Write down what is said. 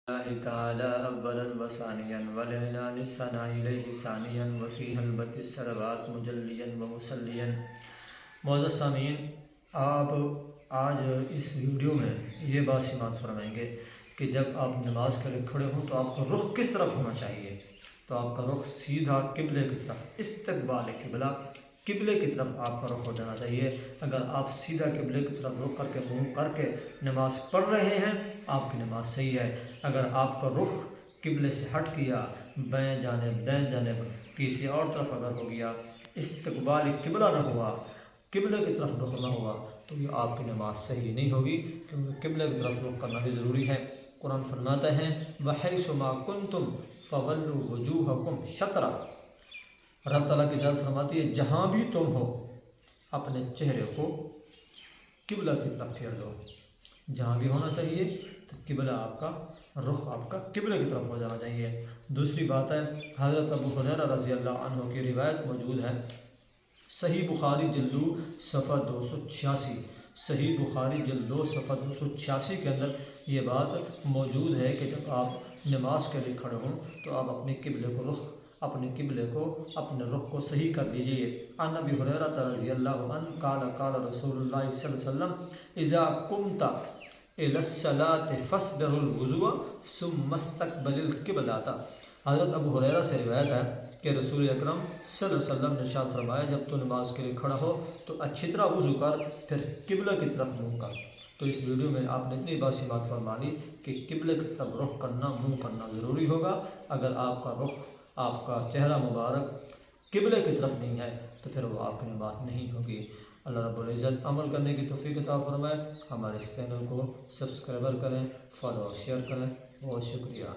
الله تعالى أولا وثانيا والإعلان الثناء إليه ثانيا وفي هلبة السلوات مجليا ومسليا۔ معزز سامعین، آپ آج اس ویڈیو میں یہ بات سماعت فرمائیں گے کہ جب آپ نماز کے لیے کھڑے ہوں تو آپ کا رخ کس طرف ہونا چاہیے۔ تو آپ کا رخ سیدھا قبلے کی طرف، استقبال قبلہ، قبلے کی طرف آپ کا رخ ہو جانا چاہیے۔ اگر آپ سیدھا قبلے کی طرف رخ کر کے منہ کر کے نماز پڑھ رہے ہیں، آپ کی نماز صحیح ہے۔ اگر آپ کا رخ قبلے سے ہٹ گیا، بائیں جانب، دائیں جانب، کسی اور طرف اگر ہو گیا، استقبال قبلہ نہ ہوا، قبلے کی طرف رخ نہ ہوا، تو یہ آپ کی نماز صحیح نہیں ہوگی، کیونکہ قبلے کی طرف رخ کرنا بھی ضروری ہے۔ قرآن فرماتا ہے وَحَيْثُ مَا كُنْتُمْ فَوَلُّوا وُجُوهَكُمْ شَطْرَهُ۔ رب تعالیٰ کی ذات فرماتی ہے جہاں بھی تم ہو اپنے چہرے کو قبلہ کی طرف پھیر دو۔ جہاں بھی ہونا چاہیے تو قبلہ آپ کا، رخ آپ کا قبلے کی طرف ہو جانا چاہیے۔ دوسری بات ہے، حضرت ابو ہریرہ رضی اللہ عنہ کی روایت موجود ہے، صحیح بخاری جلد 2 صفحہ 286، صحیح بخاری جلد 2 صفحہ 286 کے اندر یہ بات موجود ہے کہ جب آپ نماز کے لیے کھڑے ہوں تو آپ اپنے قبلے کو رخ، اپنے رخ کو صحیح کر لیجئے۔ عن ابی ہریرہ رضی اللہ عنہ قال قال رسول اللہ صلی اللہ علیہ وسلم اذا قمت الى الصلاة فاصبغ الوضوء ثم استقبل القبلة۔ حضرت ابو ہریرہ سے روایت ہے کہ رسول اکرم صلی اللہ علیہ وسلم نے ارشاد فرمایا جب تو نماز کے لیے کھڑا ہو تو اچھی طرح وضو کر، پھر قبلہ کی طرف منہ کر۔ تو اس ویڈیو میں آپ نے اتنی بات سماعت فرما لی کہ قبلے کی طرف رخ کرنا، منہ کرنا ضروری ہوگا۔ اگر آپ کا رخ، آپ کا چہرہ مبارک قبلے کی طرف نہیں ہے تو پھر وہ آپ کی نماز نہیں ہوگی۔ اللہ رب العزت عمل کرنے کی توفیق عطا فرمائے۔ ہمارے اس چینل کو سبسکرائبر کریں، فالو اور شیئر کریں۔ بہت شکریہ۔